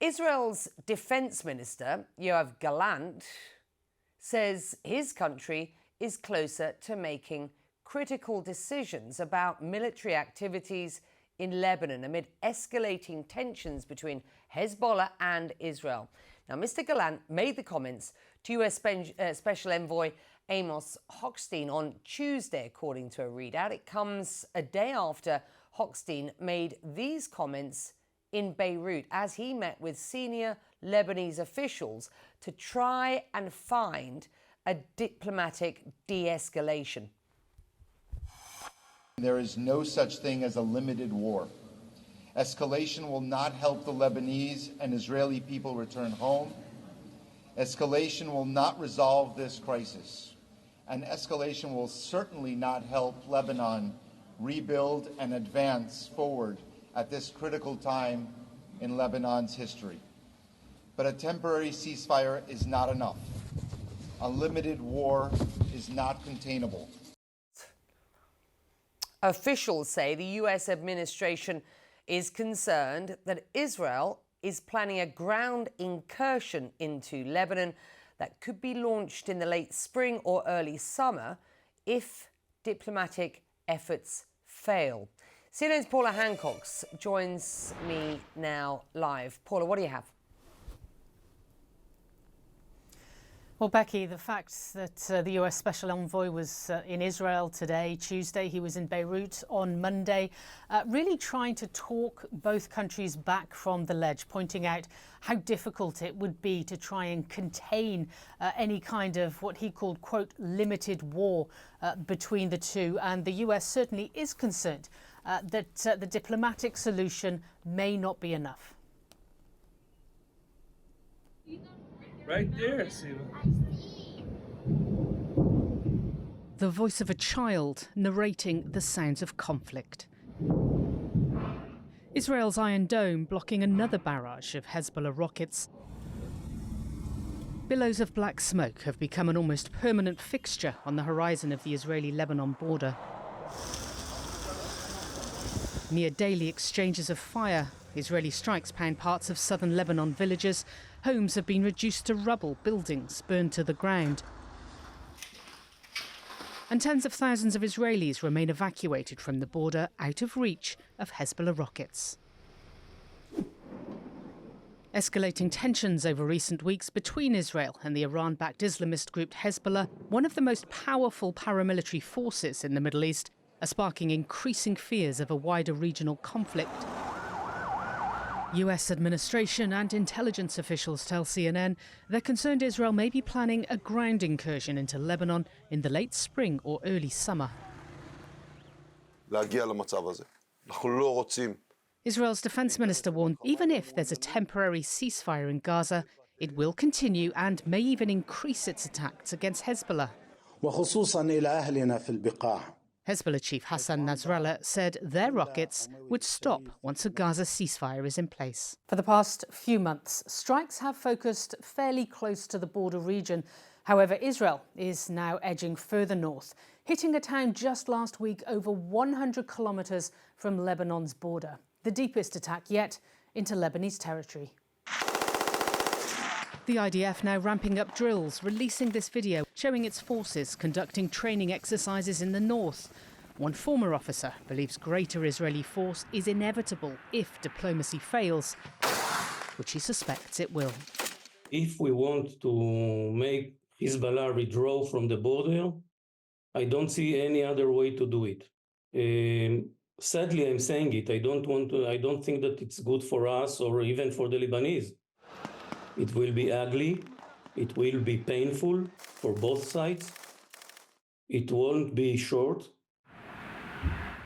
Israel's defense minister, Yoav Gallant, says his country is closer to making critical decisions about military activities in Lebanon amid escalating tensions between Hezbollah and Israel. Now, Mr. Gallant made the comments to US Special Envoy Amos Hochstein on Tuesday, according to a readout. It comes a day after Hochstein made these comments in Beirut as he met with senior Lebanese officials to try and find a diplomatic de-escalation. There is no such thing as a limited war. Escalation will not help the Lebanese and Israeli people return home. Escalation will not resolve this crisis. And escalation will certainly not help Lebanon rebuild and advance forward at this critical time in Lebanon's history. But a temporary ceasefire is not enough. A limited war is not containable. Officials say the US administration is concerned that Israel is planning a ground incursion into Lebanon that could be launched in the late spring or early summer if diplomatic efforts fail. CNN's Paula Hancock joins me now live. Paula, what do you have? Well, Becky, the fact that the US Special Envoy was in Israel today, Tuesday, he was in Beirut on Monday, really trying to talk both countries back from the ledge, pointing out how difficult it would be to try and contain any kind of what he called, quote, limited war between the two. And the US certainly is concerned that the diplomatic solution may not be enough. Right there, Siva. The voice of a child narrating the sounds of conflict. Israel's Iron Dome blocking another barrage of Hezbollah rockets. Billows of black smoke have become an almost permanent fixture on the horizon of the Israeli-Lebanon border. Near daily exchanges of fire, Israeli strikes pound parts of southern Lebanon villages. Homes have been reduced to rubble, buildings burned to the ground. And tens of thousands of Israelis remain evacuated from the border, out of reach of Hezbollah rockets. Escalating tensions over recent weeks between Israel and the Iran-backed Islamist group Hezbollah, one of the most powerful paramilitary forces in the Middle East, are sparking increasing fears of a wider regional conflict. US administration and intelligence officials tell CNN they're concerned Israel may be planning a ground incursion into Lebanon in the late spring or early summer. Israel's defense minister warned even if there's a temporary ceasefire in Gaza, it will continue and may even increase its attacks against Hezbollah. Hezbollah chief Hassan Nasrallah said their rockets would stop once a Gaza ceasefire is in place. For the past few months, strikes have focused fairly close to the border region. However, Israel is now edging further north, hitting a town just last week over 100 kilometres from Lebanon's border. The deepest attack yet into Lebanese territory. The IDF now ramping up drills, releasing this video showing its forces conducting training exercises in the north. One former officer believes greater Israeli force is inevitable if diplomacy fails, which he suspects it will. If we want to make Hezbollah withdraw from the border, I don't see any other way to do it. Sadly, I'm saying it. I don't think that it's good for us or even for the Lebanese. It will be ugly. It will be painful for both sides. It won't be short.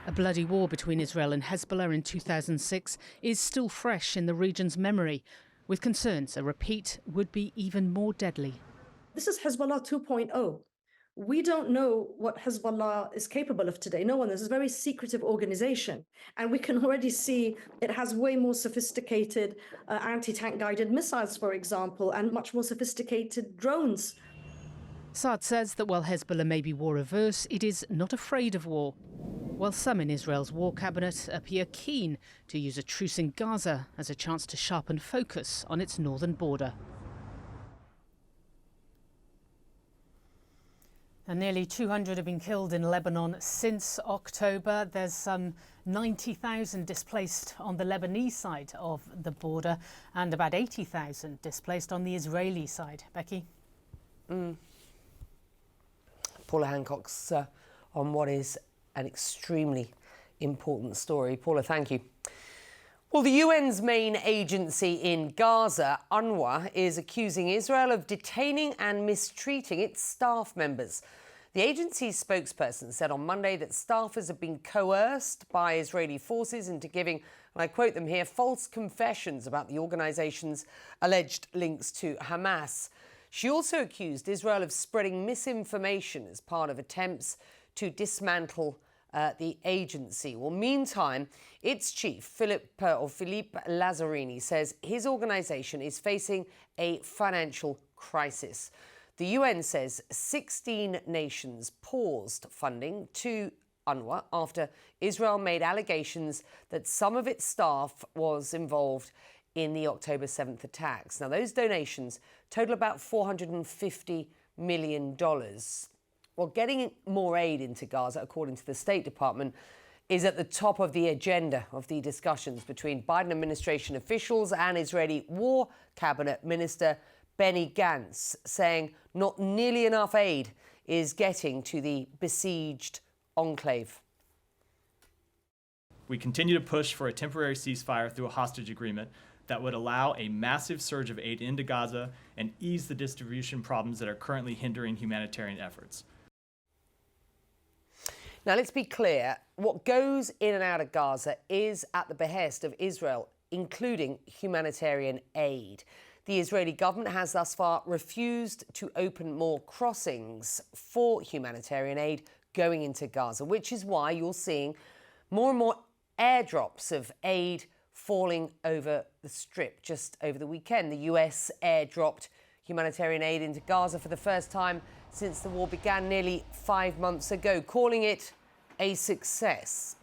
A bloody war between Israel and Hezbollah in 2006 is still fresh in the region's memory, with concerns a repeat would be even more deadly. This is Hezbollah 2.0. We don't know what Hezbollah is capable of today. No one. This is a very secretive organization. And we can already see it has way more sophisticated anti-tank guided missiles, for example, and much more sophisticated drones. Saad says that while Hezbollah may be war averse, it is not afraid of war. While some in Israel's war cabinet appear keen to use a truce in Gaza as a chance to sharpen focus on its northern border. And nearly 200 have been killed in Lebanon since October. There's some 90,000 displaced on the Lebanese side of the border and about 80,000 displaced on the Israeli side. Becky? Paula Hancock's on what is an extremely important story. Paula, thank you. Well, the UN's main agency in Gaza, UNRWA, is accusing Israel of detaining and mistreating its staff members. The agency's spokesperson said on Monday that staffers have been coerced by Israeli forces into giving, and I quote them here, false confessions about the organization's alleged links to Hamas. She also accused Israel of spreading misinformation as part of attempts to dismantle the agency. Well, meantime, its chief, Philippe Lazzarini, says his organization is facing a financial crisis. The UN says 16 nations paused funding to UNRWA after Israel made allegations that some of its staff was involved in the October 7th attacks. Now, those donations total about $450 million. Well, getting more aid into Gaza, according to the State Department, is at the top of the agenda of the discussions between Biden administration officials and Israeli War Cabinet Minister Benny Gantz, saying not nearly enough aid is getting to the besieged enclave. We continue to push for a temporary ceasefire through a hostage agreement that would allow a massive surge of aid into Gaza and ease the distribution problems that are currently hindering humanitarian efforts. Now, let's be clear. What goes in and out of Gaza is at the behest of Israel, including humanitarian aid. The Israeli government has thus far refused to open more crossings for humanitarian aid going into Gaza, which is why you're seeing more and more airdrops of aid falling over the Strip. Just over the weekend, the US airdropped humanitarian aid into Gaza for the first time since the war began nearly 5 months ago, calling it a success.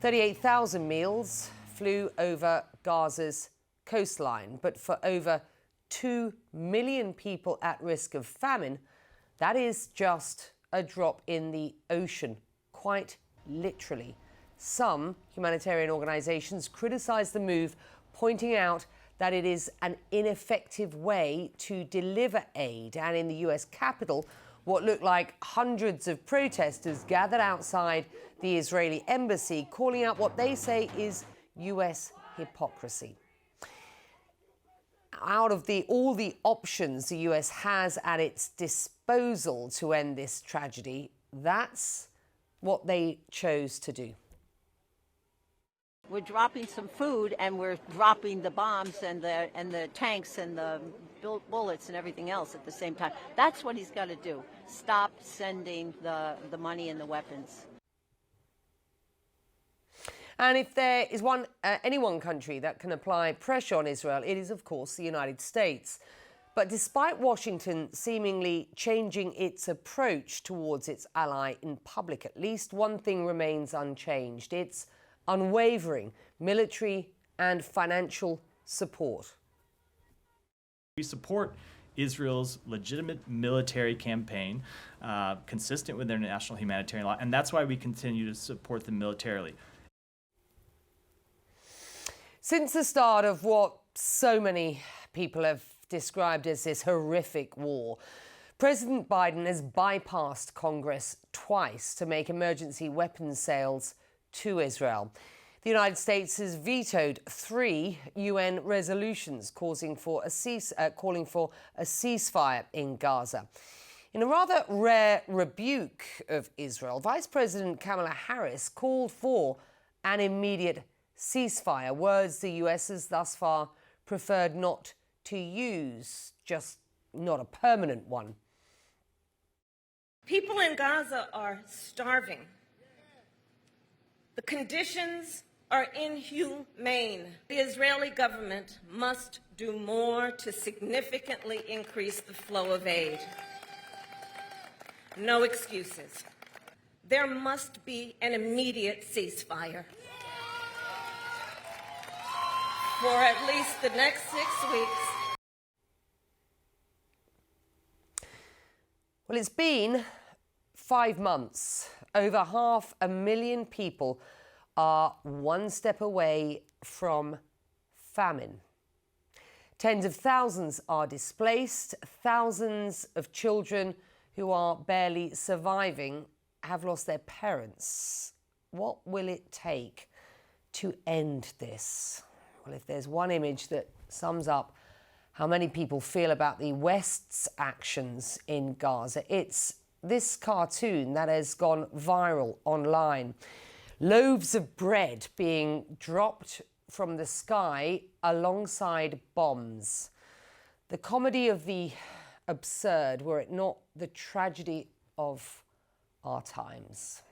38,000 meals flew over Gaza's coastline, but for over 2 million people at risk of famine, that is just a drop in the ocean, quite literally. Some humanitarian organizations criticize the move, pointing out that it is an ineffective way to deliver aid. And in the US Capitol, what looked like hundreds of protesters gathered outside the Israeli embassy, calling out what they say is US hypocrisy. Out of all the options the US has at its disposal to end this tragedy, that's what they chose to do. We're dropping some food, and we're dropping the bombs and the tanks and the bullets and everything else at the same time. That's what he's got to do. Stop sending the money and the weapons. And if there is any one country that can apply pressure on Israel, it is, of course, the United States. But despite Washington seemingly changing its approach towards its ally in public, at least one thing remains unchanged. It's unwavering military and financial support. We support Israel's legitimate military campaign, consistent with their national humanitarian law, and that's why we continue to support them militarily. Since the start of what so many people have described as this horrific war, President Biden has bypassed Congress twice to make emergency weapons sales to Israel. The United States has vetoed 3 UN resolutions calling for a ceasefire in Gaza. In a rather rare rebuke of Israel, Vice President Kamala Harris called for an immediate ceasefire, words the US has thus far preferred not to use, just not a permanent one. People in Gaza are starving. The conditions are inhumane. The Israeli government must do more to significantly increase the flow of aid. No excuses. there must be an immediate ceasefire. For at least the next 6 weeks. Well, it's been 5 months. Over 500,000 people are one step away from famine. Tens of thousands are displaced. Thousands of children who are barely surviving have lost their parents. What will it take to end this? Well, if there's one image that sums up how many people feel about the West's actions in Gaza, it's this cartoon that has gone viral online. Loaves of bread being dropped from the sky alongside bombs. The comedy of the absurd, were it not the tragedy of our times.